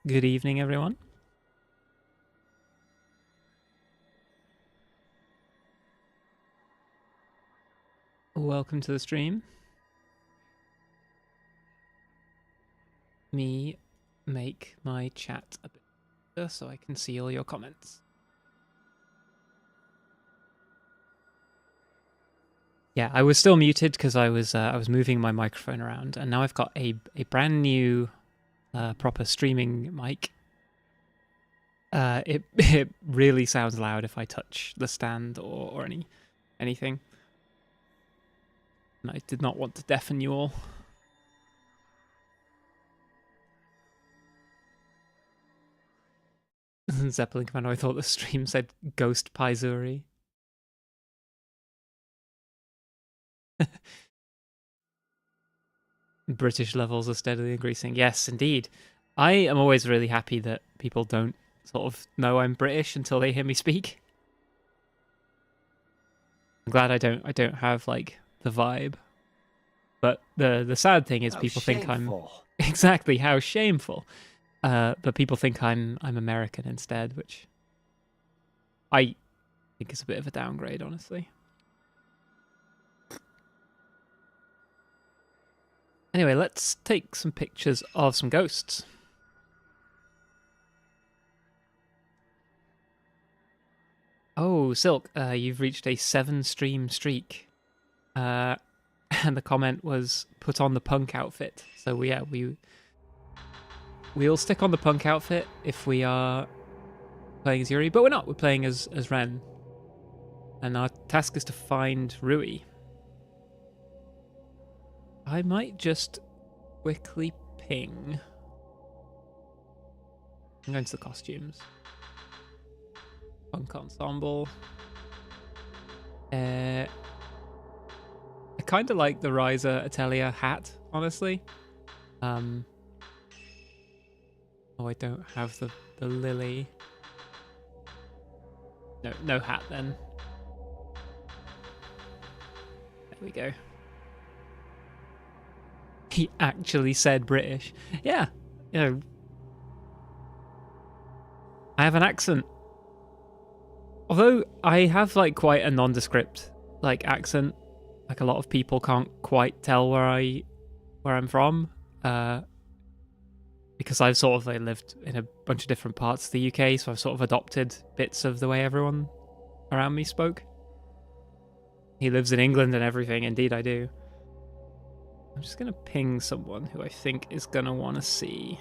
Good evening, everyone. Welcome to the stream. Me make my chat a bit better so I can see all your comments. Yeah, I was still muted because I was moving my microphone around, and now I've got a brand new proper streaming mic. It really sounds loud if I touch the stand or anything. And I did not want to deafen you all. Zeppelin Commando, I thought the stream said Ghost Paizuri. British levels are steadily increasing. Yes, indeed. I am always really happy that people don't sort of know I'm British until they hear me speak. I'm glad I don't have like the vibe. But the sad thing is people think I'm exactly how shameful. But people think I'm American instead, which I think is a bit of a downgrade, honestly. Anyway, let's take some pictures of some ghosts. Oh, Silk, you've reached a 7-stream streak. And the comment was, put on the punk outfit. So we'll stick on the punk outfit if we are playing as Yuri, but we're not. We're playing as Ren. And our task is to find Rui. I might just quickly ping. I'm going to the costumes. Punk ensemble. I kind of like the Riser Atelier hat, honestly. Oh, I don't have the lily. No hat then. There we go. He actually said British. Yeah, you know, I have an accent. Although I have like quite a nondescript like accent. Like a lot of people can't quite tell where I'm from. Because I've sort of like lived in a bunch of different parts of the UK, so I've sort of adopted bits of the way everyone around me spoke. He lives in England and everything. Indeed, I do. I'm just gonna ping someone who I think is gonna want to see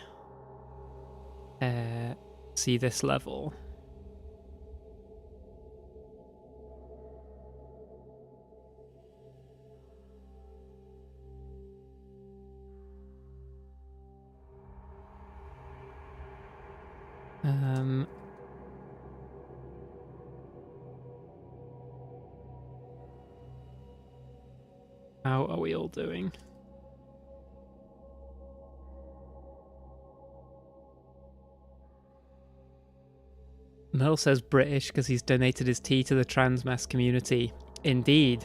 this level. How are we all doing? Mel says British because he's donated his tea to the trans mass community. Indeed.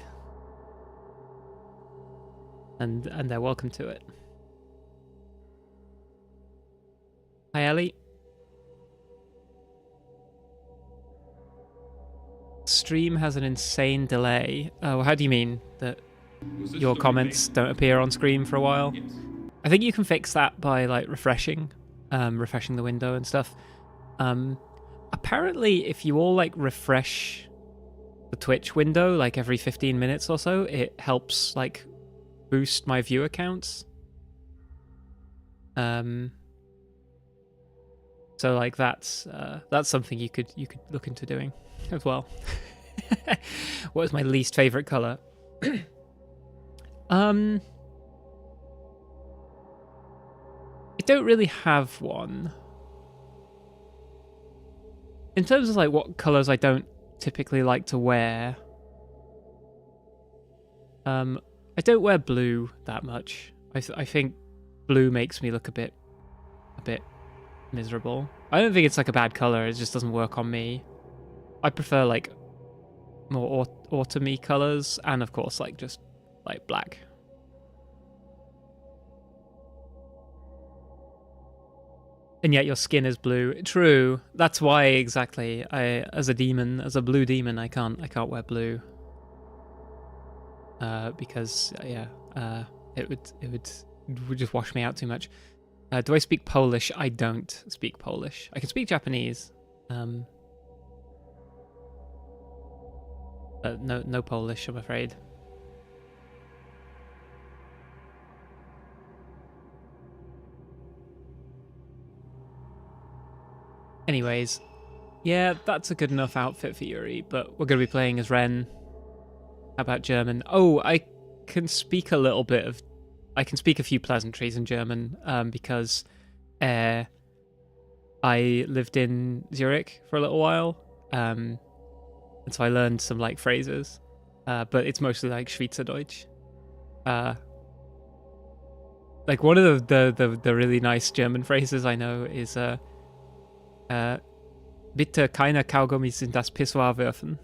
And they're welcome to it. Hi, Ellie. Stream has an insane delay. Oh, how do you mean that your comments don't appear on screen for a while? Yes. I think you can fix that by like refreshing the window and stuff. Apparently, if you all like refresh the Twitch window like every 15 minutes or so, it helps like boost my viewer counts. So like that's something you could look into doing as well. What is my least favorite color? I don't really have one. In terms of like what colors I don't typically like to wear, I don't wear blue that much. I think blue makes me look a bit miserable. I don't think it's like a bad color, it just doesn't work on me. I prefer like more autumny colors, and of course like just like black. And yet your skin is blue. True. That's why exactly. As a demon, as a blue demon, I can't wear blue. Because it would just wash me out too much. Do I speak Polish? I don't speak Polish. I can speak Japanese. But no Polish, I'm afraid. Anyways, yeah, that's a good enough outfit for Yuri, but we're going to be playing as Ren. How about German? Oh, I can speak a little bit of... I can speak a few pleasantries in German, because I lived in Zurich for a little while, and so I learned some, like, phrases, but it's mostly, like, Schweizerdeutsch. Like, one of the really nice German phrases I know is... Bitte keine Kaugummis in das Pissoir werfen.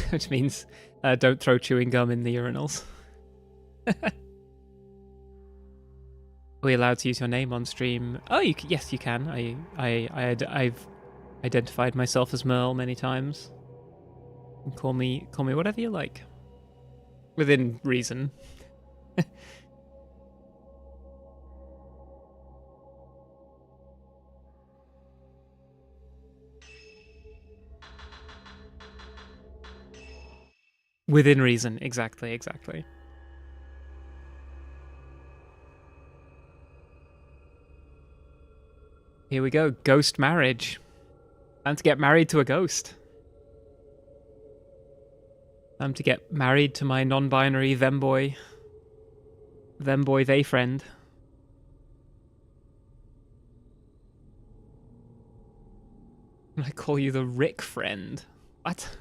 Which means, don't throw chewing gum in the urinals. Are we allowed to use your name on stream? Oh, yes, you can. I've identified myself as Merle many times. Call me whatever you like. Within reason. Within reason, exactly. Here we go, ghost marriage. Time to get married to a ghost. Time to get married to my non-binary femboy. Femboy, they friend. I call you the Rick friend. What?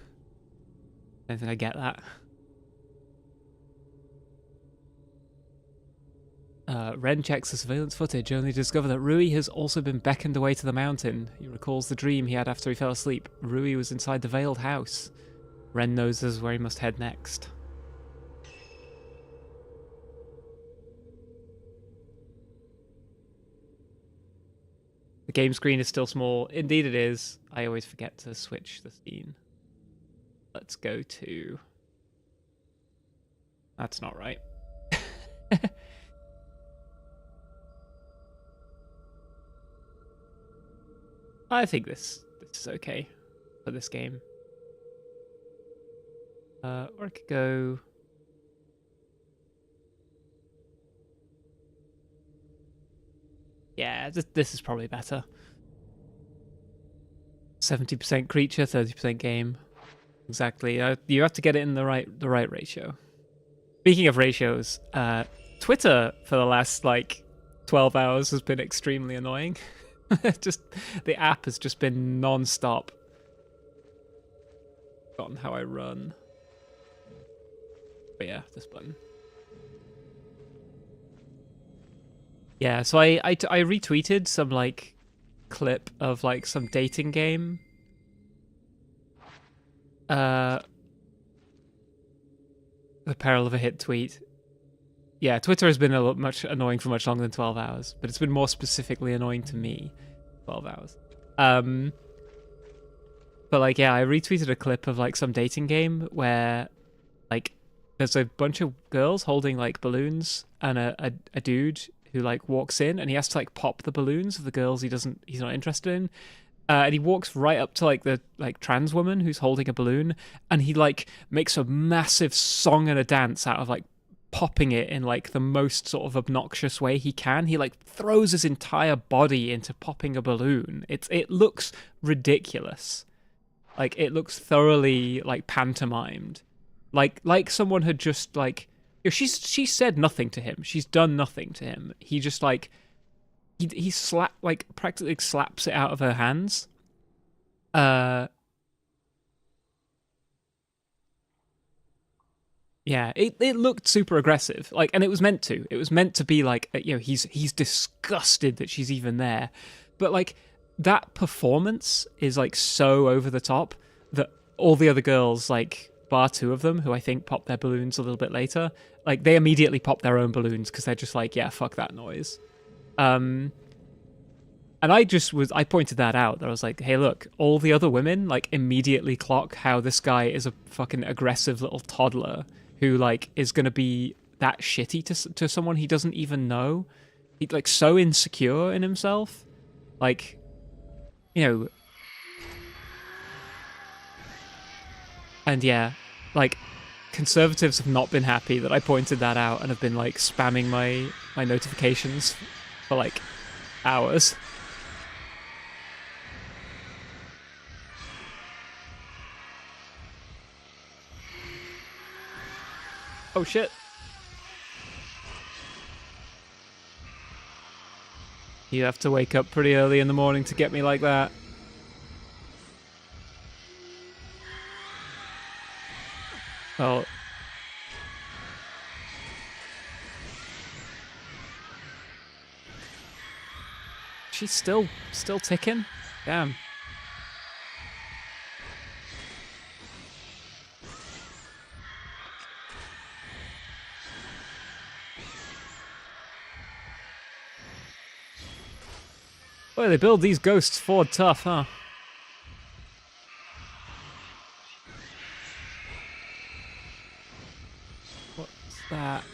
I don't think I get that. Ren checks the surveillance footage, only to discover that Rui has also been beckoned away to the mountain. He recalls the dream he had after he fell asleep. Rui was inside the veiled house. Ren knows this is where he must head next. The game screen is still small. Indeed it is. I always forget to switch the scene. Let's go to... That's not right. I think this is okay for this game. Or I could go... Yeah, this is probably better. 70% creature, 30% game. Exactly. You have to get it in the right ratio. Speaking of ratios, Twitter for the last like 12 hours has been extremely annoying. Just the app has just been non-stop. Forgotten how I run. But yeah, this button. Yeah, so I retweeted some like clip of like some dating game. The peril of a hit tweet. Yeah, Twitter has been much annoying for much longer than 12 hours, but it's been more specifically annoying to me. 12 hours. But like, yeah, I retweeted a clip of like some dating game where like there's a bunch of girls holding like balloons and a dude who like walks in and he has to like pop the balloons of the girls he's not interested in. And he walks right up to like the like trans woman who's holding a balloon, and he like makes a massive song and a dance out of like popping it in like the most sort of obnoxious way he can. He like throws his entire body into popping a balloon. It looks ridiculous. Like it looks thoroughly like pantomimed. Like someone had just like, you know, she said nothing to him. She's done nothing to him. He just like he practically slaps it out of her hands. Yeah, it looked super aggressive. Like, and it was meant to. It was meant to be like, you know, he's disgusted that she's even there. But like that performance is like so over the top that all the other girls, like bar two of them, who I think pop their balloons a little bit later, like they immediately pop their own balloons because they're just like, yeah, fuck that noise. And I pointed that out. That I was like, hey, look, all the other women like immediately clock how this guy is a fucking aggressive little toddler who like is gonna be that shitty to someone he doesn't even know. He's like so insecure in himself. Like, you know, and yeah, like conservatives have not been happy that I pointed that out and have been like spamming my notifications for like hours. Oh shit. You have to wake up pretty early in the morning to get me like that. Well, she's still ticking? Damn. Boy, they build these ghosts Ford tough, huh? What's that?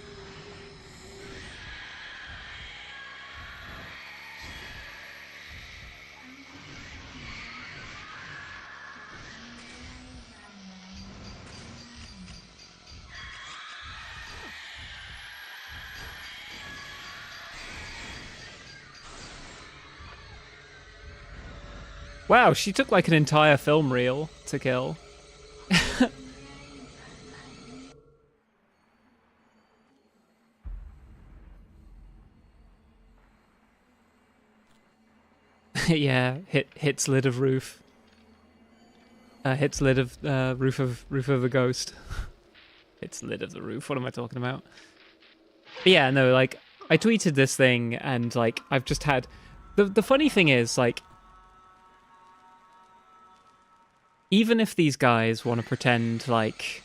Wow, she took like an entire film reel to kill. Yeah, hits lid of roof. Hits lid of roof of the ghost. Hits lid of the roof. What am I talking about? But yeah, no, like I tweeted this thing and like I've just had the funny thing is like even if these guys want to pretend like,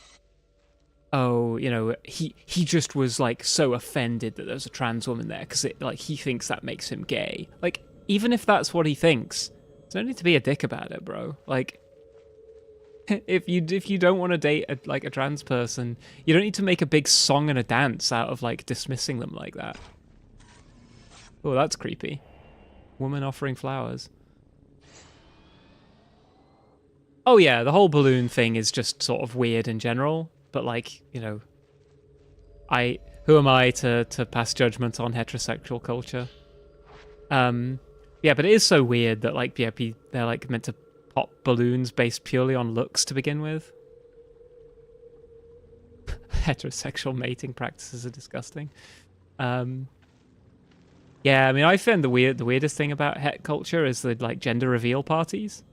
oh, you know, he just was like so offended that there's a trans woman there because it like he thinks that makes him gay. Like even if that's what he thinks, there's no need to be a dick about it, bro. Like if you don't want to date a trans person, you don't need to make a big song and a dance out of like dismissing them like that. Oh, that's creepy. Woman offering flowers. Oh yeah, the whole balloon thing is just sort of weird in general, but like, you know, who am I to pass judgment on heterosexual culture? Yeah, but it is so weird that like yeah, they're like meant to pop balloons based purely on looks to begin with. Heterosexual mating practices are disgusting. Yeah, I mean, I find the weirdest thing about het culture is the like gender reveal parties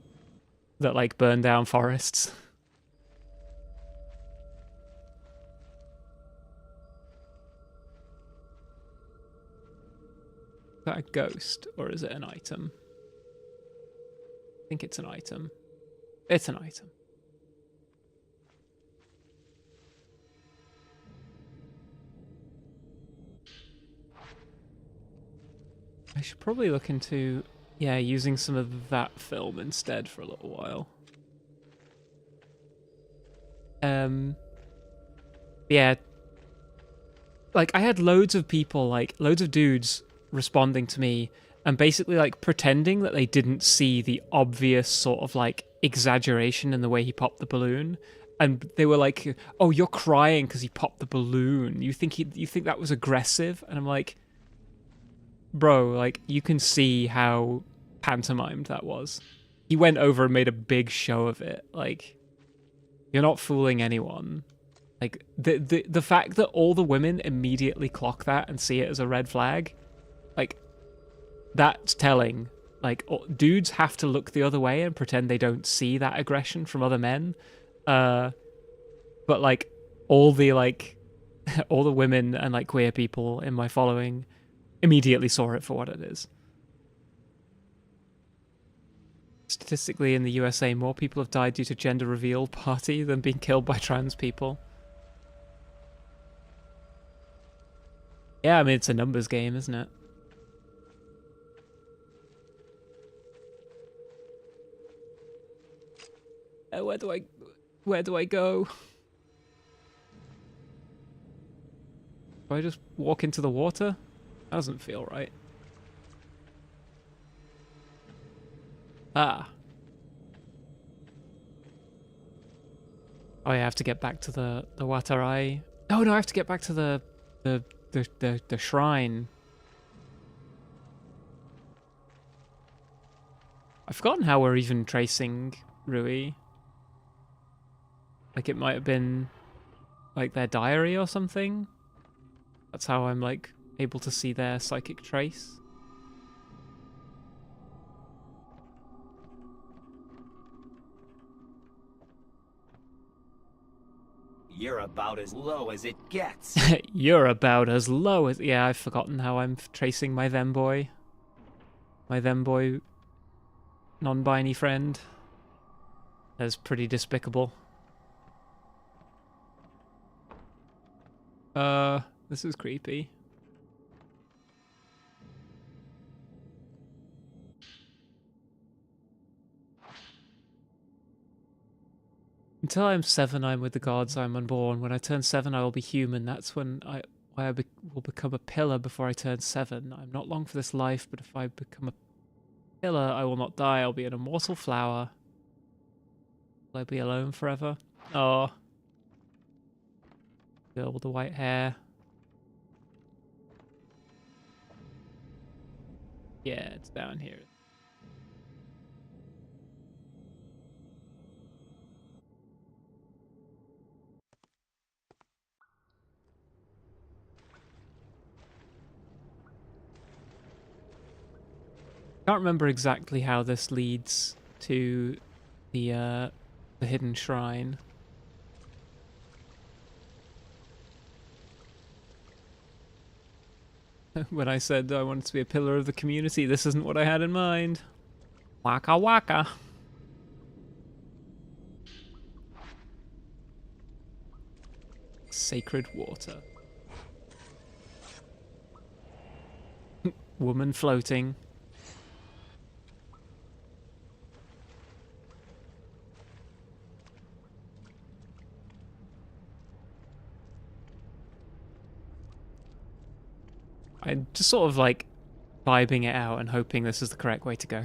that like burn down forests. Is that a ghost or is it an item? I think it's an item. It's an item. I should probably look into, yeah, using some of that film instead for a little while. Yeah. Like, I had loads of people, like, loads of dudes responding to me and basically, like, pretending that they didn't see the obvious sort of, like, exaggeration in the way he popped the balloon. And they were like, oh, you're crying because he popped the balloon. You think that was aggressive? And I'm like, bro, like, you can see how pantomimed that was. He went over and made a big show of it. Like, you're not fooling anyone. Like, the fact that all the women immediately clock that and see it as a red flag, like, that's telling. Like, dudes have to look the other way and pretend they don't see that aggression from other men. But, like, all the women and, like, queer people in my following immediately saw it for what it is. Statistically, in the USA, more people have died due to gender reveal party than being killed by trans people. Yeah, I mean, it's a numbers game, isn't it? Where do I go? Do I just walk into the water? That doesn't feel right. Ah. Oh, yeah, I have to get back to the Watarai. Oh no, I have to get back to the shrine. I've forgotten how we're even tracing Rui. Like it might have been like their diary or something. That's how I'm like able to see their psychic trace. You're about as low as it gets. You're about as low as... Yeah, I've forgotten how I'm tracing my femboy. My femboy non-binary friend. That's pretty despicable. This is creepy. Until I'm 7, I'm with the gods, I'm unborn. When I turn 7, I will be human. That's when I will become a pillar before I turn 7. I'm not long for this life, but if I become a pillar, I will not die. I'll be an immortal flower. Will I be alone forever? Oh. Girl with the white hair. Yeah, it's down here. Can't remember exactly how this leads to the hidden shrine. When I said I wanted to be a pillar of the community, this isn't what I had in mind. Waka waka. Sacred water. Woman floating. I'm just sort of like vibing it out and hoping this is the correct way to go.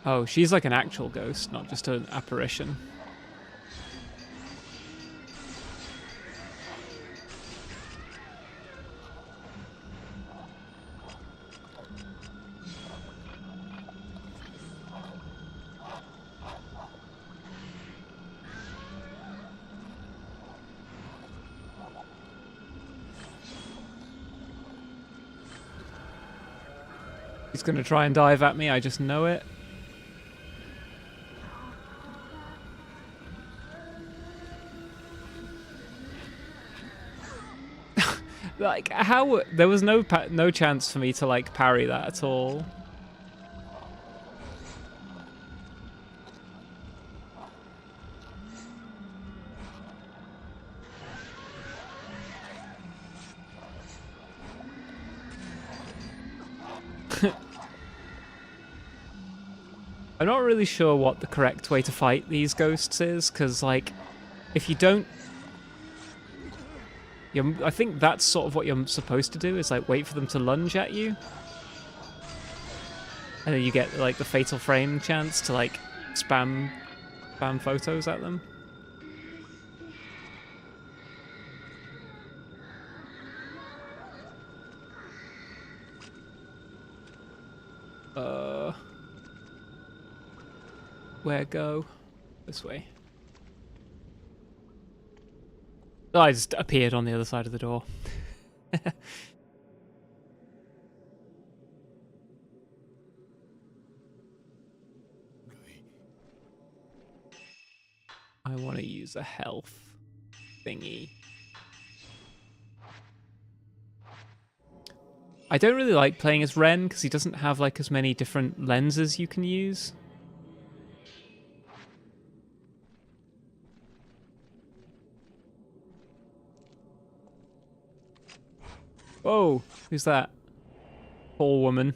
Oh, she's like an actual ghost, not just an apparition. He's gonna try and dive at me, I just know it. Like, how... There was no chance for me to, like, parry that at all. I'm not really sure what the correct way to fight these ghosts is, because, like, if you don't... I think that's sort of what you're supposed to do, is, like, wait for them to lunge at you. And then you get, like, the fatal frame chance to, like, spam photos at them. Where go? This way. Oh, I just appeared on the other side of the door. I want to use a health thingy. I don't really like playing as Ren because he doesn't have like as many different lenses you can use. Whoa, who's that? Tall woman.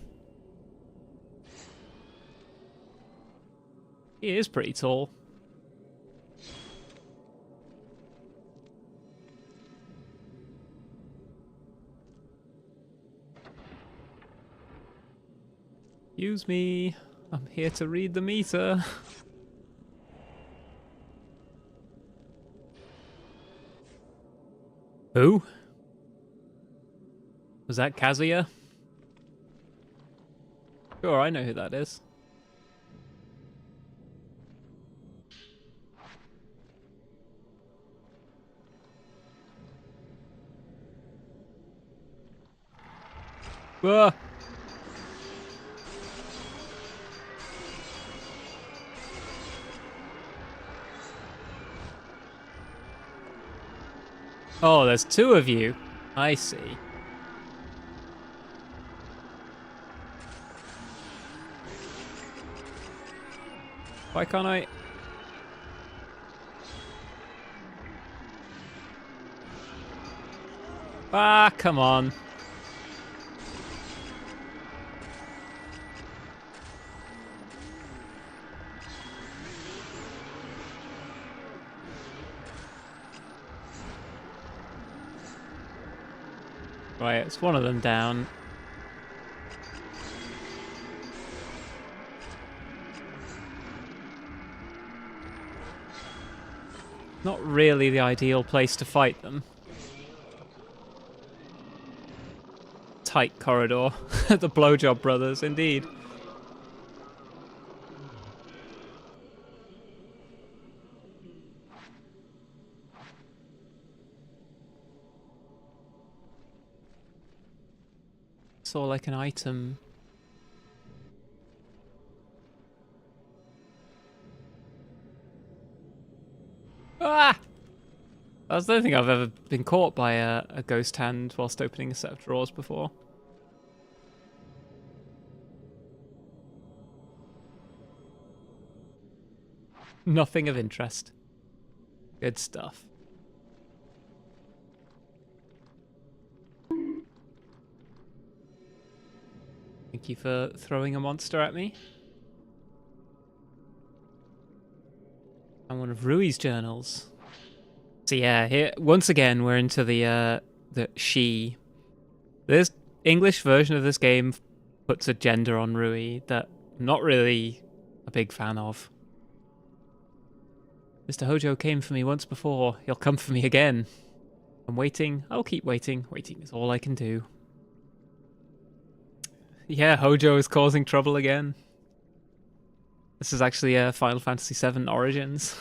He is pretty tall. Excuse me. I'm here to read the meter. Who? Was that Kazuya? Sure, I know who that is. Ah! Oh, there's two of you. I see. Why can't I? Ah, come on. Right, it's one of them down. Not really the ideal place to fight them. Tight corridor. The Blowjob Brothers, indeed. Saw like an item. Ah! I don't think I've ever been caught by a ghost hand whilst opening a set of drawers before. Nothing of interest. Good stuff. Thank you for throwing a monster at me. And one of Rui's journals. So yeah, here once again we're into the she. This English version of this game puts a gender on Rui that I'm not really a big fan of. Mr. Hojo came for me once before. He'll come for me again. I'm waiting. I'll keep waiting. Waiting is all I can do. Yeah, Hojo is causing trouble again. This is actually Final Fantasy VII Origins.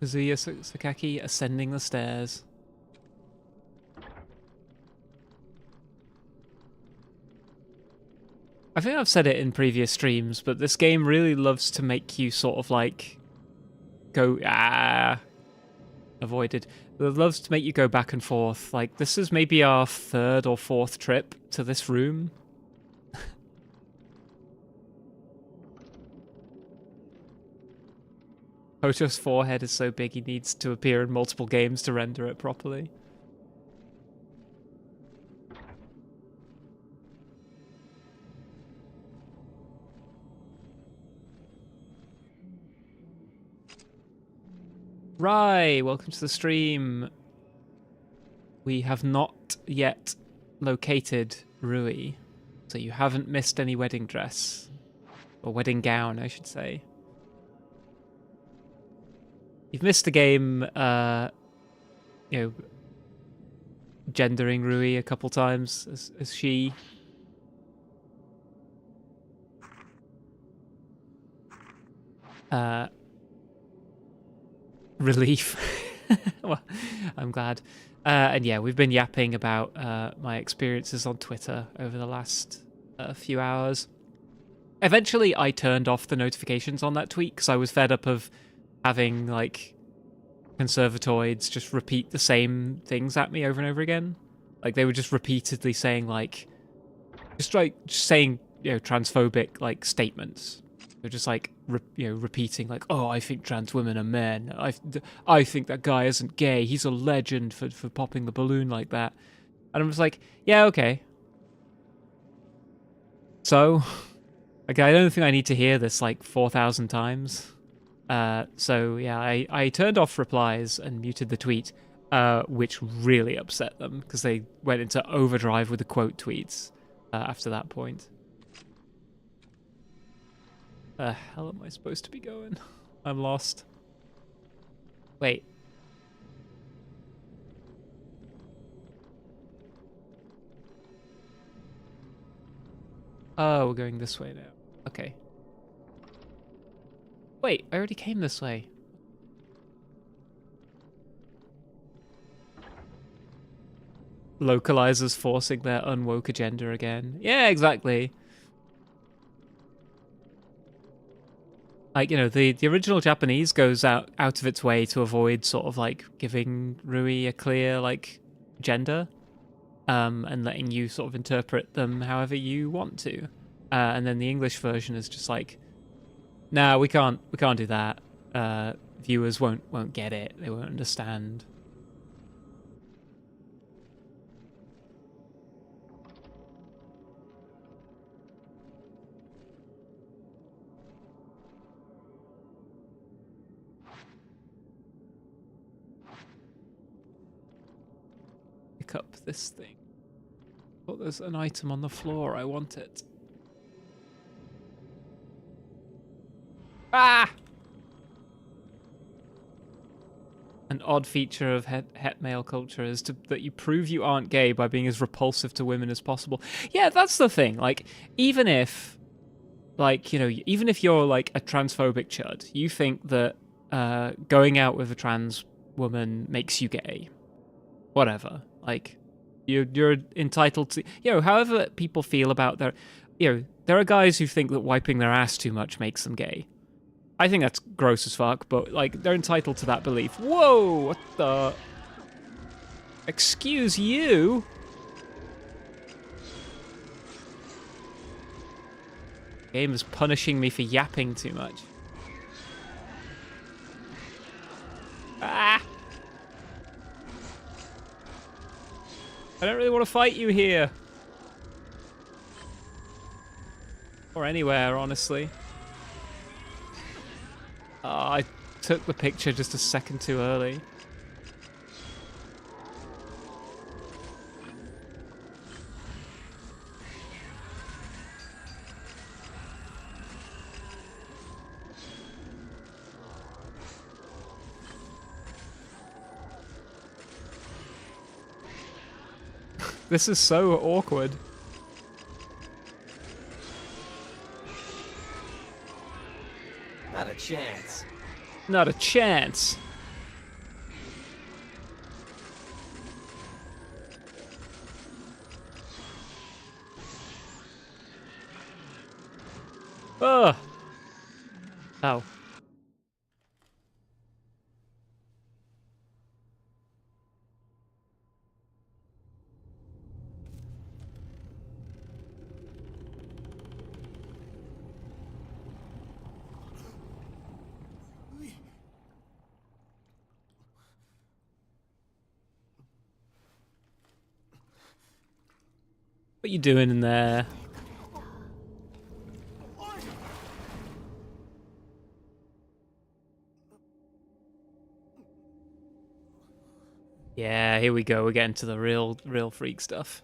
Kazuya Sakaki ascending the stairs. I think I've said it in previous streams, but this game really loves to make you sort of like go avoided. It loves to make you go back and forth. Like this is maybe our third or fourth trip to this room. Hojo's forehead is so big he needs to appear in multiple games to render it properly. Right, welcome to the stream. We have not yet located Rui, so you haven't missed any wedding dress. Or wedding gown, I should say. You've missed a game, gendering Rui a couple times as she. Relief. Well, I'm glad. And yeah, we've been yapping about my experiences on Twitter over the last few hours. Eventually, I turned off the notifications on that tweet because I was fed up of having like conservatoids just repeat the same things at me over and over again. Like they were just repeatedly saying like, just saying, you know, transphobic like statements. They're just like, repeating like, oh, I think trans women are men. I think that guy isn't gay. He's a legend for popping the balloon like that. And I'm just like, yeah, okay. So, okay, I don't think I need to hear this like 4,000 times. So yeah, I turned off replies and muted the tweet, which really upset them because they went into overdrive with the quote tweets after that point. The hell am I supposed to be going? I'm lost. Wait. Oh, we're going this way now. Okay. Wait, I already came this way. Localizers forcing their unwoke agenda again. Yeah, exactly. Like, you know, the original Japanese goes out of its way to avoid sort of like giving Rui a clear like gender, and letting you sort of interpret them however you want to. And then the English version is just like, nah, we can't do that. Viewers won't get it. They won't understand. Pick up this thing. Oh, there's an item on the floor. I want it. Ah! An odd feature of het male culture is that you prove you aren't gay by being as repulsive to women as possible. Yeah, that's the thing. Like, even if, like, you know, even if you're like a transphobic chud, you think that going out with a trans woman makes you gay. Whatever. Like, you're entitled to, you know, however people feel about their, you know, there are guys who think that wiping their ass too much makes them gay. I think that's gross as fuck, but, like, they're entitled to that belief. Whoa! What the... Excuse you? Game is punishing me for yapping too much. Ah! I don't really want to fight you here. Or anywhere, honestly. Oh, I took the picture just a second too early. This is so awkward. Not a chance. Not a chance. Ugh. Oh. What you doing in there? Yeah, here we go. We're getting to the real freak stuff.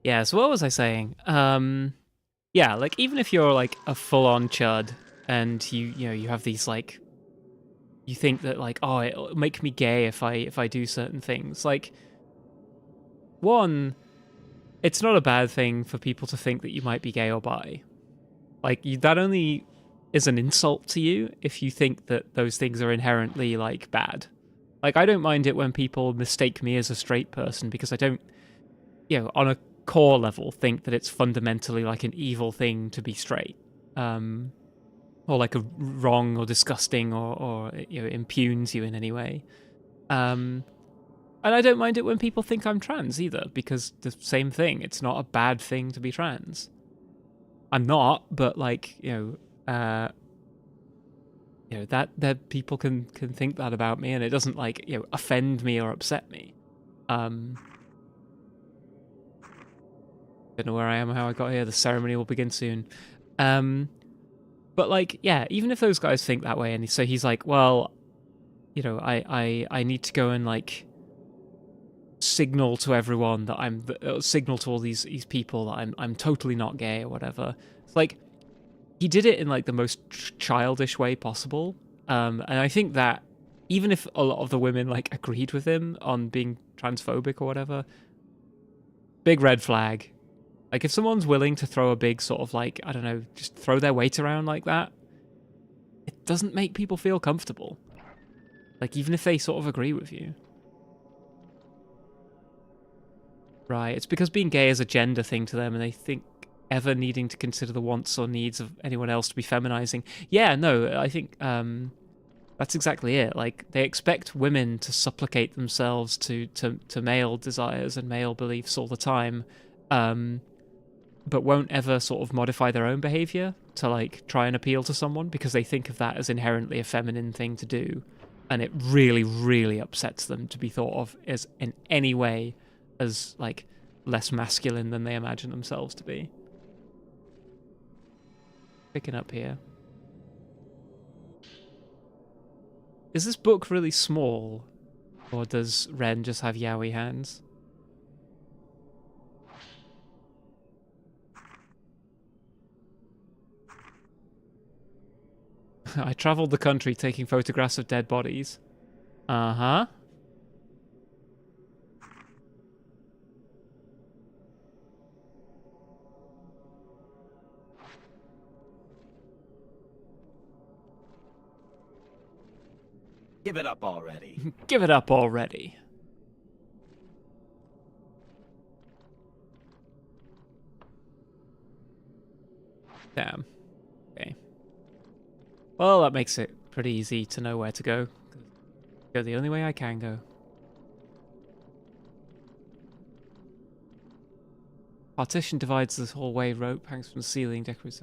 Yeah, so what was I saying? Yeah, like, even if you're, like, a full-on chud, and you know, you have these, like, you think that, like, oh, it'll make me gay if I do certain things. Like, one, it's not a bad thing for people to think that you might be gay or bi. Like, that only is an insult to you if you think that those things are inherently like bad. Like, I don't mind it when people mistake me as a straight person because I don't, on a core level think that it's fundamentally like an evil thing to be straight. Or like a wrong or disgusting or impugns you in any way. And I don't mind it when people think I'm trans either, because the same thing. It's not a bad thing to be trans. I'm not, but like, that people can think that about me, and it doesn't like, offend me or upset me. Don't know where I am or how I got here. The ceremony will begin soon. But like, yeah, even if those guys think that way, and so he's like, well, I need to go and like signal to everyone that signal to all these people that I'm totally not gay or whatever. It's like, he did it in like the most childish way possible. And I think that even if a lot of the women like agreed with him on being transphobic or whatever, big red flag. Like, if someone's willing to throw a big sort of like, I don't know, just throw their weight around like that, it doesn't make people feel comfortable. Like, even if they sort of agree with you. Right, it's because being gay is a gender thing to them, and they think ever needing to consider the wants or needs of anyone else to be feminizing. Yeah, no, I think that's exactly it. Like, they expect women to supplicate themselves to male desires and male beliefs all the time. But won't ever sort of modify their own behavior to like try and appeal to someone because they think of that as inherently a feminine thing to do, and it really, really upsets them to be thought of as in any way as like less masculine than they imagine themselves to be. Picking up here. Is this book really small, or does Ren just have yaoi hands? I traveled the country taking photographs of dead bodies. Uh-huh. Give it up already. Give it up already. Damn. Okay. Well, that makes it pretty easy to know where to go. Go the only way I can go. Partition divides this hallway. Rope hangs from the ceiling. Decorates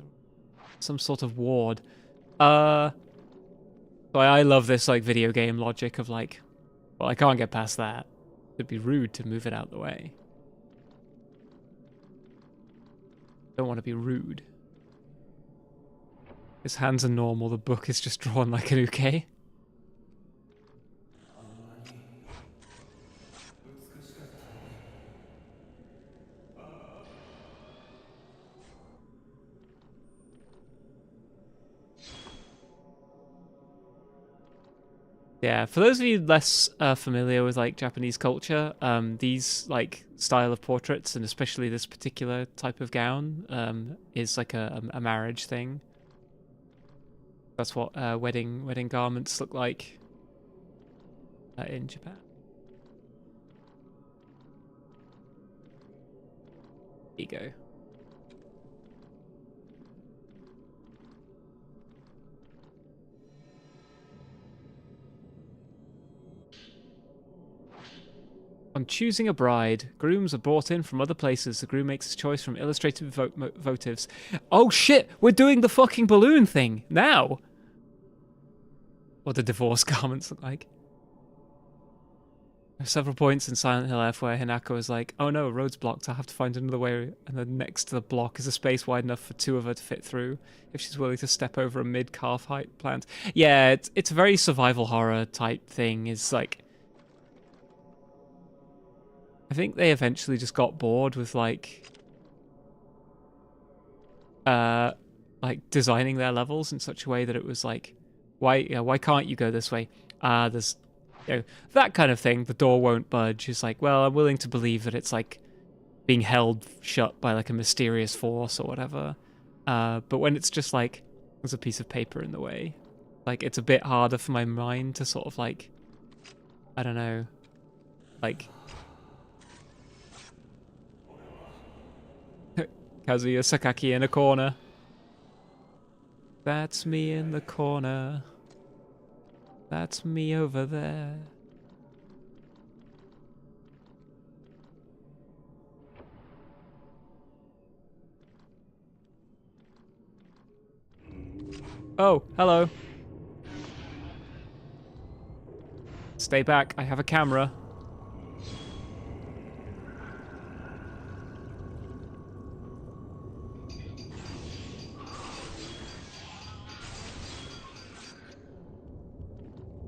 some sort of ward. So I love this like video game logic of like, well, I can't get past that. It'd be rude to move it out the way. Don't want to be rude. His hands are normal. The book is just drawn like an uke. Yeah, for those of you less familiar with like Japanese culture, these like style of portraits, and especially this particular type of gown, is like a marriage thing. That's what wedding garments look like in Japan. There you go. On choosing a bride, grooms are brought in from other places. The groom makes his choice from illustrated votives. Oh shit, we're doing the fucking balloon thing now! What the divorce garments look like. There are several points in Silent Hill F where Hinako is like, oh no, road's blocked, I'll have to find another way, and then next to the block is a space wide enough for two of her to fit through, if she's willing to step over a mid-calf height plant. Yeah, it's a very survival horror type thing, is like, I think they eventually just got bored with like designing their levels in such a way that it was like, why can't you go this way? There's that kind of thing. The door won't budge. It's like, well, I'm willing to believe that it's like being held shut by like a mysterious force or whatever. But when it's just like There's a piece of paper in the way. Like, it's a bit harder for my mind to sort of, like, I don't know, like... Kazuya Sakaki in a corner. That's me in the corner. That's me over there. Oh, hello. Stay back, I have a camera.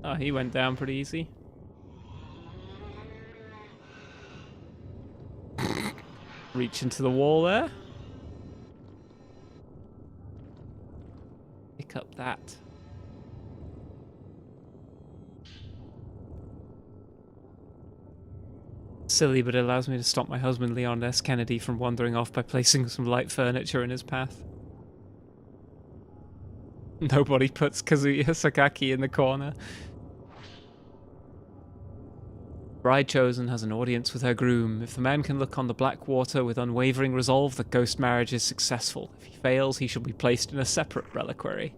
Oh, he went down pretty easy. Reach into the wall there. Pick up that. Silly, but it allows me to stop my husband, Leon S. Kennedy, from wandering off by placing some light furniture in his path. Nobody puts Kazuya Sakaki in the corner. Bride chosen has an audience with her groom. If the man can look on the black water with unwavering resolve, the ghost marriage is successful. If he fails, he shall be placed in a separate reliquary.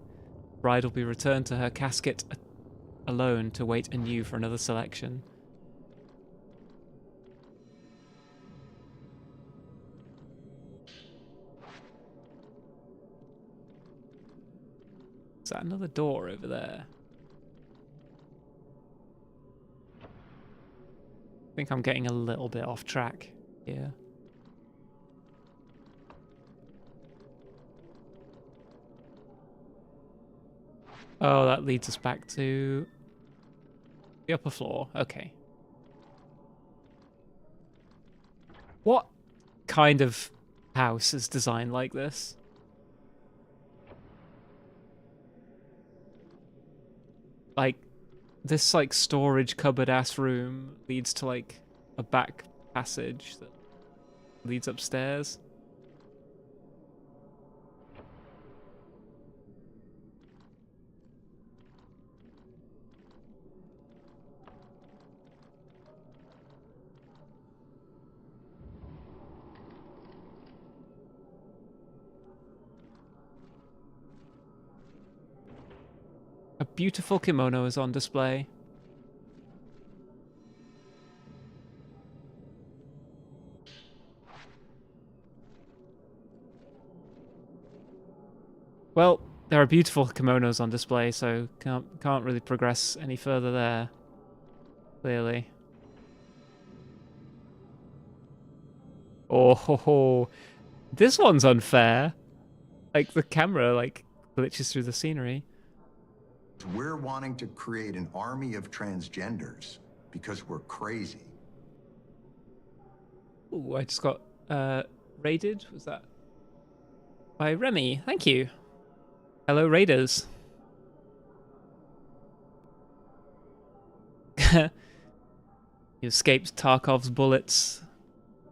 Bride will be returned to her casket alone to wait anew for another selection. Is that another door over there? I think I'm getting a little bit off track here. Oh, that leads us back to the upper floor. Okay. What kind of house is designed like this? Like, this, like, storage cupboard-ass room leads to, like, a back passage that leads upstairs. A beautiful kimono is on display. Well, there are beautiful kimonos on display, so can't really progress any further there. Clearly. Oh ho ho. This one's unfair. Like, the camera, like, glitches through the scenery. We're wanting to create an army of transgenders because we're crazy. Ooh, I just got raided. Was that by Remy? Thank you. Hello, raiders. You escaped Tarkov's bullets.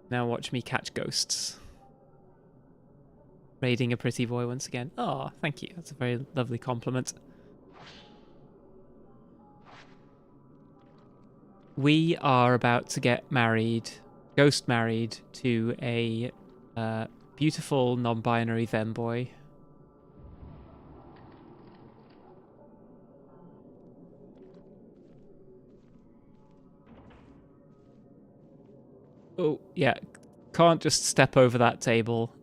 Now watch me catch ghosts. Raiding a pretty boy once again. Oh, thank you. That's a very lovely compliment. We are about to get married, ghost married, to a beautiful non-binary femboy. Oh, yeah. Can't just step over that table.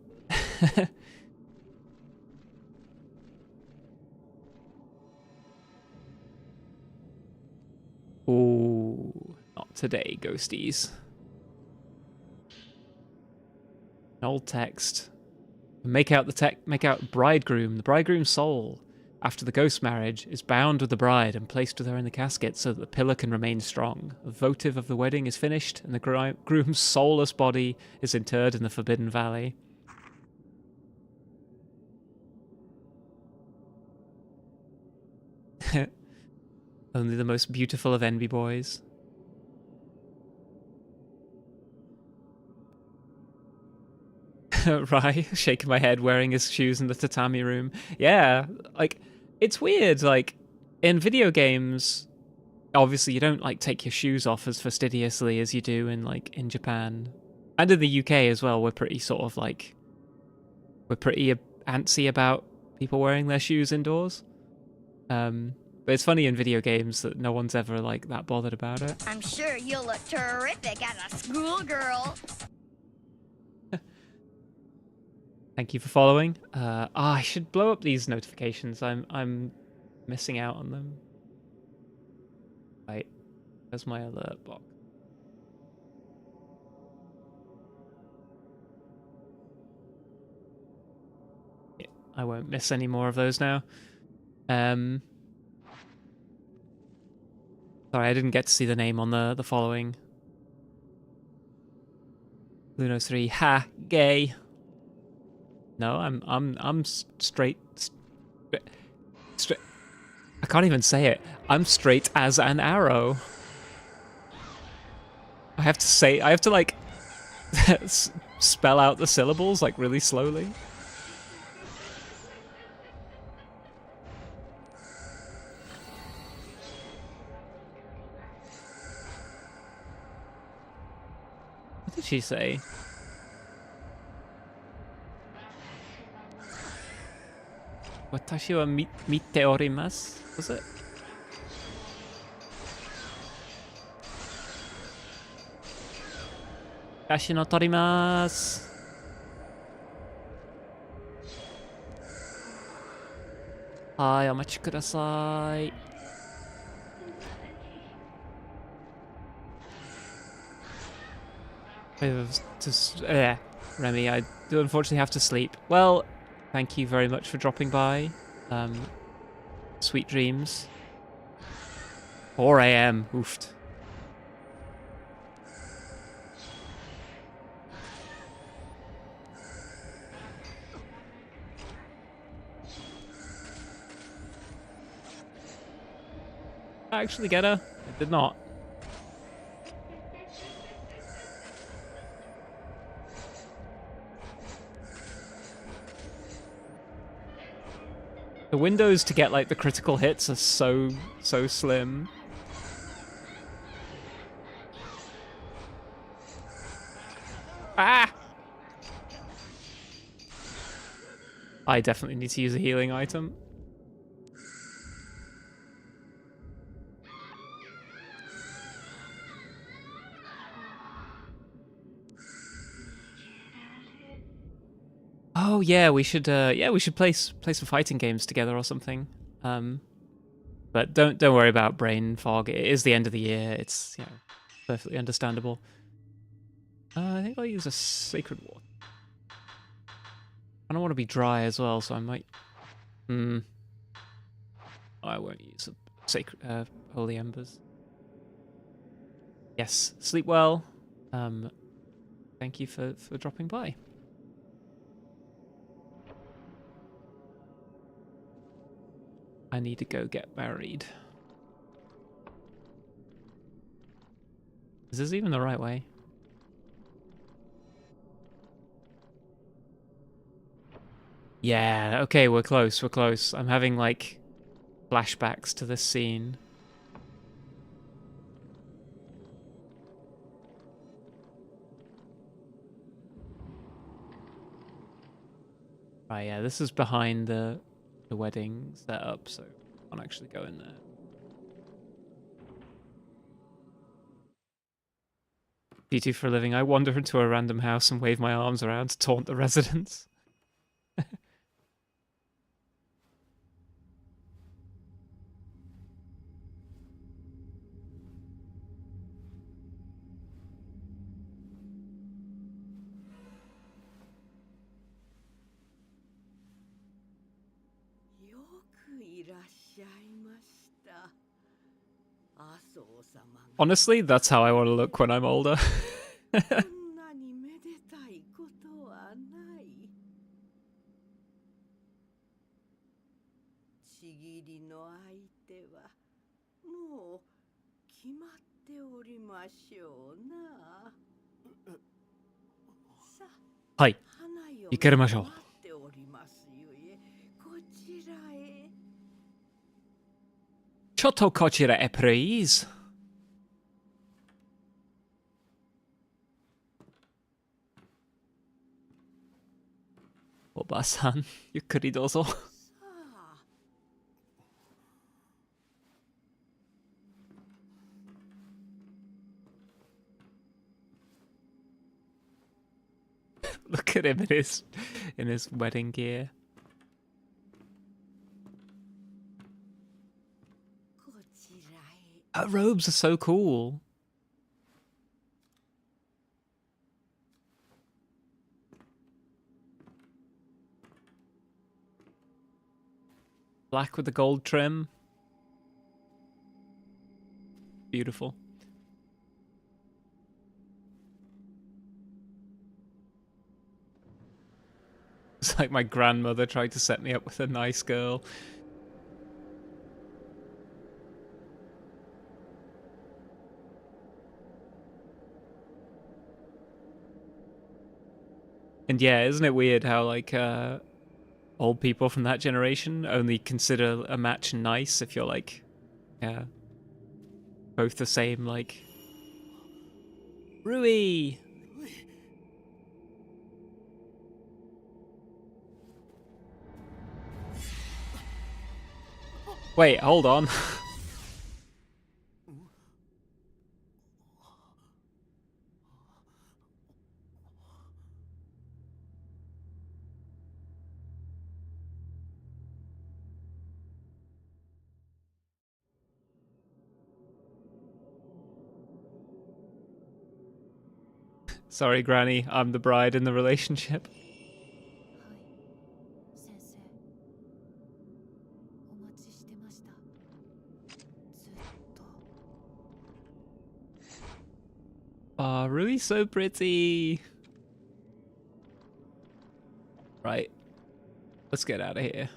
Ooh, not today, ghosties. An old text. Make out bridegroom. The bridegroom's soul, after the ghost marriage, is bound with the bride and placed with her in the casket so that the pillar can remain strong. The votive of the wedding is finished, and the groom's soulless body is interred in the Forbidden Valley. Only the most beautiful of envy boys. Right, shaking my head, wearing his shoes in the tatami room. Yeah, like, it's weird, like, in video games, obviously you don't, like, take your shoes off as fastidiously as you do in, like, in Japan. And in the UK as well, we're pretty sort of, like, we're pretty antsy about people wearing their shoes indoors. But it's funny in video games that no one's ever, like, that bothered about it. I'm sure you'll look terrific as a schoolgirl. Thank you for following. I should blow up these notifications. I'm missing out on them. Right, where's my alert box? Yeah, I won't miss any more of those now. Sorry, I didn't get to see the name on the following. Luno3, ha, gay. No, I'm straight. I can't even say it. I'm straight as an arrow. I have to like spell out the syllables like really slowly. What did she say? Watashi wa mite orimasu? Was it? Dashi no torimasu. Hai, omachi kudasai. Remy, I do unfortunately have to sleep. Well, thank you very much for dropping by. Sweet dreams. 4 a.m. Oofed. I actually get her? I did not. The windows to get like the critical hits are so slim. Ah! I definitely need to use a healing item. Oh yeah, we should play some fighting games together or something. But don't worry about brain fog. It is the end of the year. It's, you know, perfectly understandable. I think I'll use a sacred water. I don't want to be dry as well, so I might. I won't use a sacred holy embers. Yes, sleep well. Thank you for dropping by. I need to go get married. Is this even the right way? Yeah, okay, we're close, we're close. I'm having, like, flashbacks to this scene. Right, yeah, this is behind the wedding setup, so I can't actually go in there. D2 for a living. I wander into a random house and wave my arms around to taunt the residents. Honestly, that's how I want to look when I'm older. Hi. 行かれましょう。ちょっとこちらへ、please。おばさん、ゆっくりどうぞ。Look at him in his wedding gear. Her robes are so cool. Black with the gold trim. Beautiful. It's like my grandmother tried to set me up with a nice girl. And yeah, isn't it weird how like old people from that generation only consider a match nice if you're like, yeah, both the same, like, Rui. Wait, hold on. Sorry, Granny, I'm the bride in the relationship. Oh, Rui's so pretty. Right. Let's get out of here.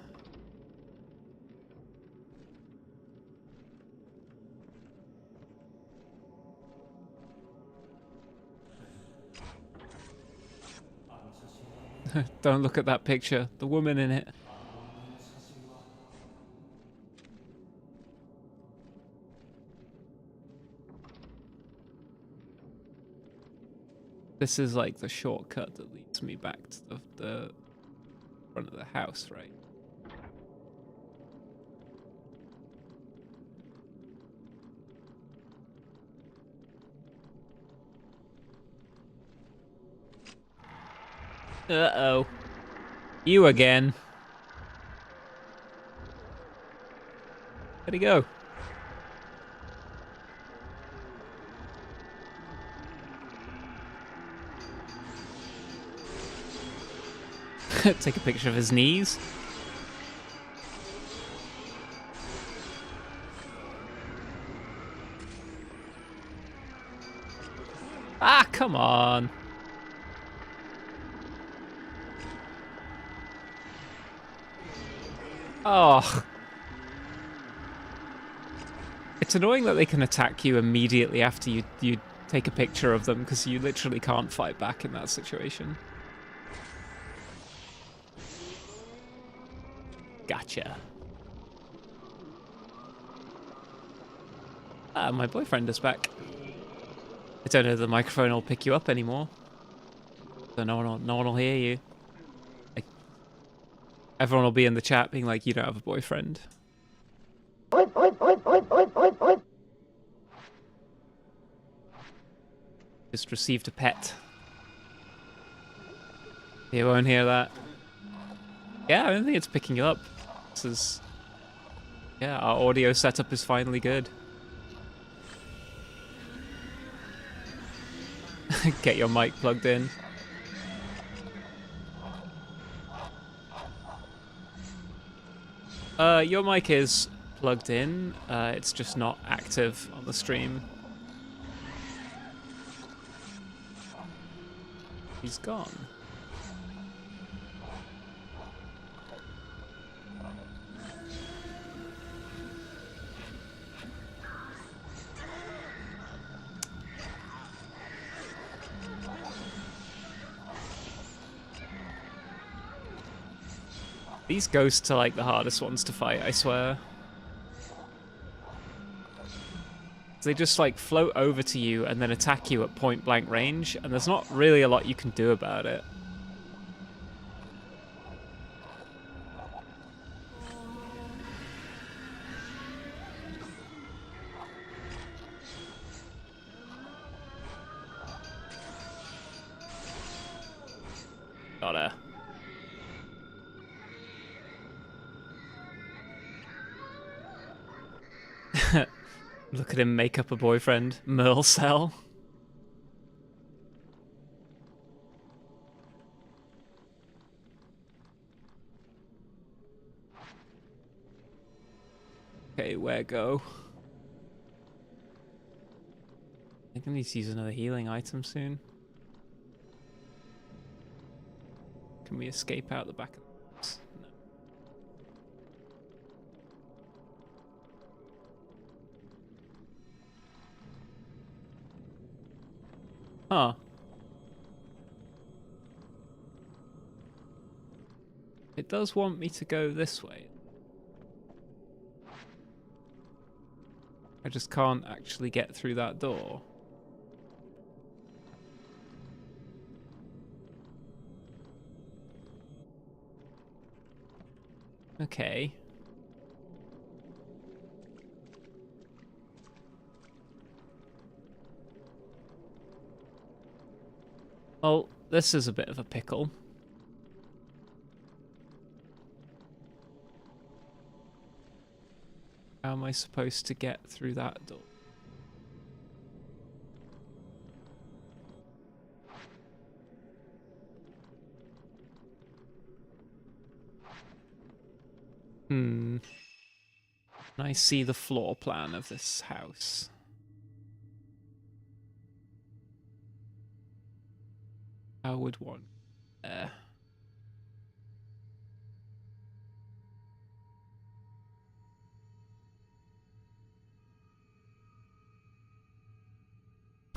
Don't look at that picture. The woman in it. This is like the shortcut that leads me back to the front of the house, right? Uh-oh. You again. Where'd he go? Take a picture of his knees. Ah, come on. Oh. It's annoying that they can attack you immediately after you take a picture of them, because you literally can't fight back in that situation. Gotcha. Ah, my boyfriend is back. I don't know if the microphone will pick you up anymore. So no one will hear you. Like, everyone will be in the chat being like, you don't have a boyfriend. Just received a pet. You won't hear that. Yeah, I don't think it's picking up. This is... Yeah, our audio setup is finally good. Get your mic plugged in. Your mic is plugged in. It's just not active on the stream. He's gone. These ghosts are like the hardest ones to fight, I swear. They just like float over to you and then attack you at point blank range, and there's not really a lot you can do about it. Got her. Look at him make up a boyfriend. Merle Cell. Okay, where go? I think I need to use another healing item soon. Can we escape out the back of the house? No. Huh. It does want me to go this way. I just can't actually get through that door. Okay. Well, this is a bit of a pickle. How am I supposed to get through that door? Can I see the floor plan of this house? How would one? There.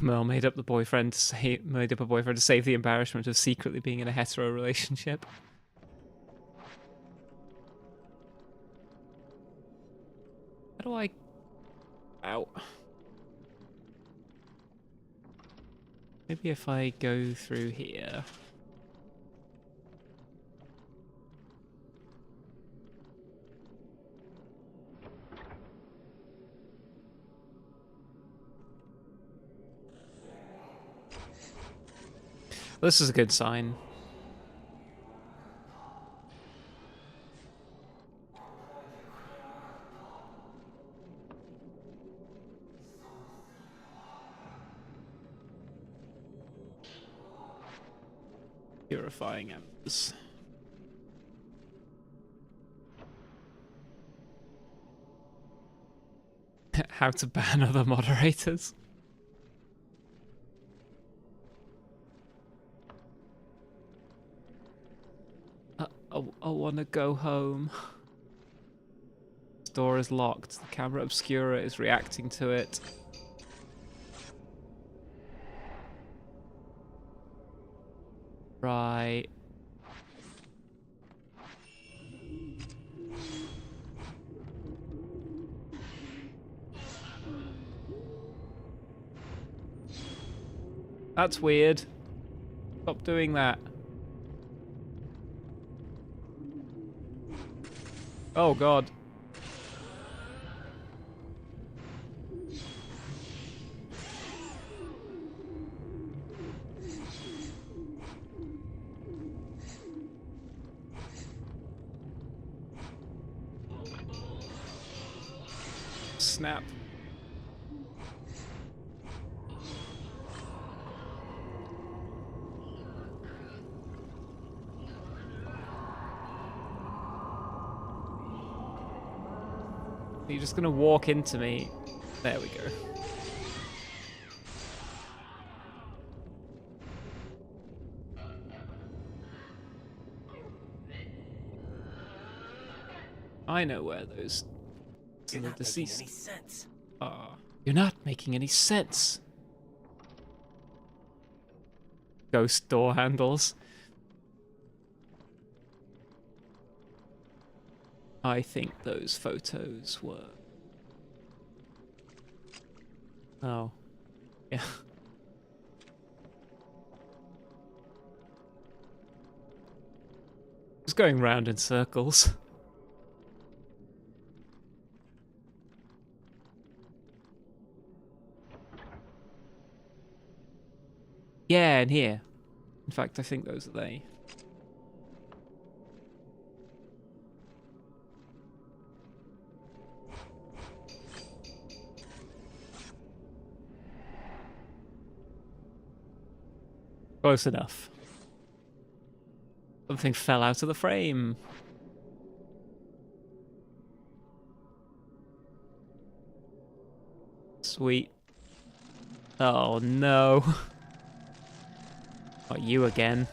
Mel made up a boyfriend to save the embarrassment of secretly being in a hetero relationship. How do I... Ow. Maybe if I go through here... This is a good sign. Purifying embers. How to ban other moderators. I want to go home. This door is locked. The camera obscura is reacting to it. Right. That's weird. Stop doing that. Oh god. Snap. You're just gonna walk into me. There we go. I know where those You're not making deceased any sense. are. You're not making any sense. Ghost door handles. I think those photos were... Oh. Yeah. Just going round in circles. Yeah, and here. In fact, I think those are they. Close enough. Something fell out of the frame. Sweet. Oh no. Not you again.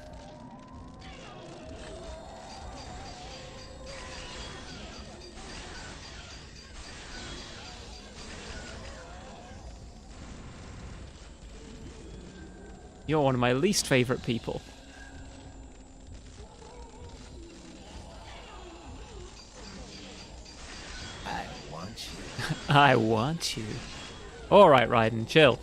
You're one of my least favorite people. I want you. I want you. Alright, Raiden, chill.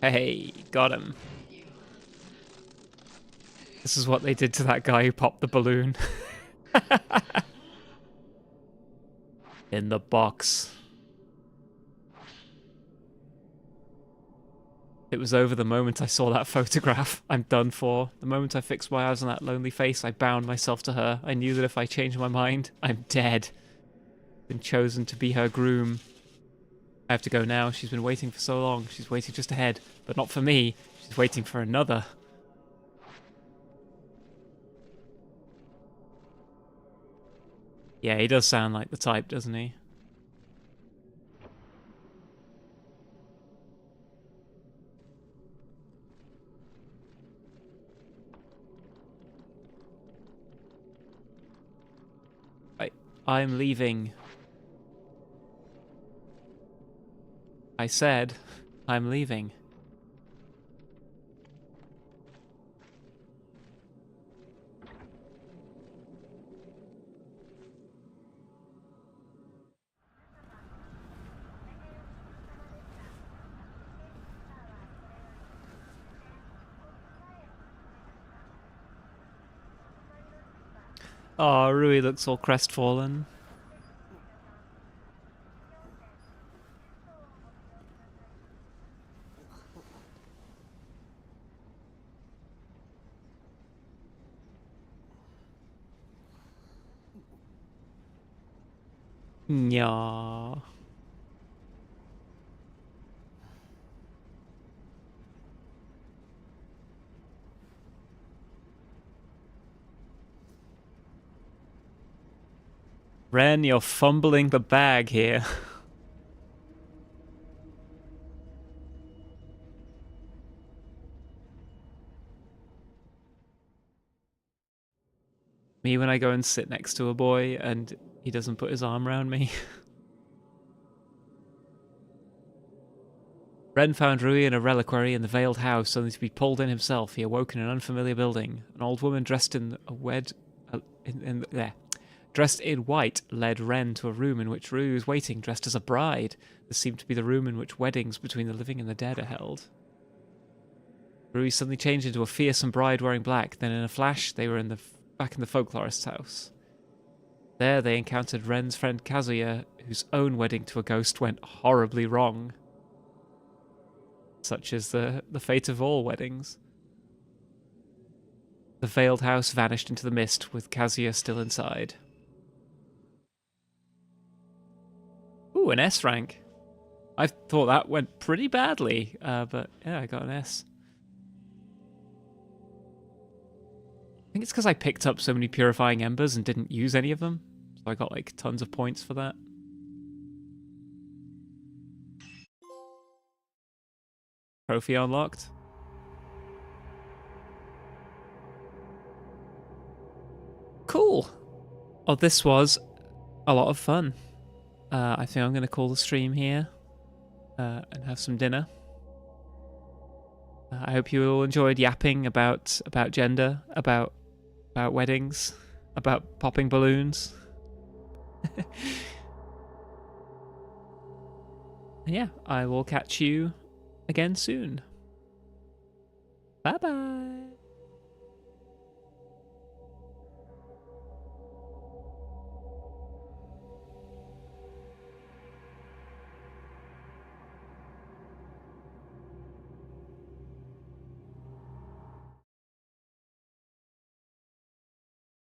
Hey, got him. This is what they did to that guy who popped the balloon. In the box. It was over the moment I saw that photograph. I'm done for. The moment I fixed my eyes on that lonely face, I bound myself to her. I knew that if I changed my mind, I'm dead. Been chosen to be her groom. I have to go now. She's been waiting for so long. She's waiting just ahead. But not for me. She's waiting for another. Yeah, he does sound like the type, doesn't he? I'm leaving. I said, I'm leaving. Oh, Rui looks all crestfallen. Yeah. Ren, you're fumbling the bag here. Me when I go and sit next to a boy and he doesn't put his arm around me. Ren found Rui in a reliquary in the Veiled House, only to be pulled in himself. He awoke in an unfamiliar building. An old woman dressed in dressed in white led Ren to a room in which Rui was waiting, dressed as a bride. This seemed to be the room in which weddings between the living and the dead are held. Rui suddenly changed into a fearsome bride wearing black. Then in a flash, they were back in the folklorist's house. There they encountered Ren's friend Kazuya, whose own wedding to a ghost went horribly wrong. Such is the fate of all weddings. The Veiled House vanished into the mist, with Kazuya still inside. Ooh, an S rank. I thought that went pretty badly, but yeah, I got an S. I think it's because I picked up so many Purifying Embers and didn't use any of them. So I got like tons of points for that. Trophy unlocked. Cool. Oh, this was a lot of fun. I think I'm going to call the stream here and have some dinner. I hope you all enjoyed yapping about gender, about weddings, about popping balloons. And yeah, I will catch you again soon. Bye bye.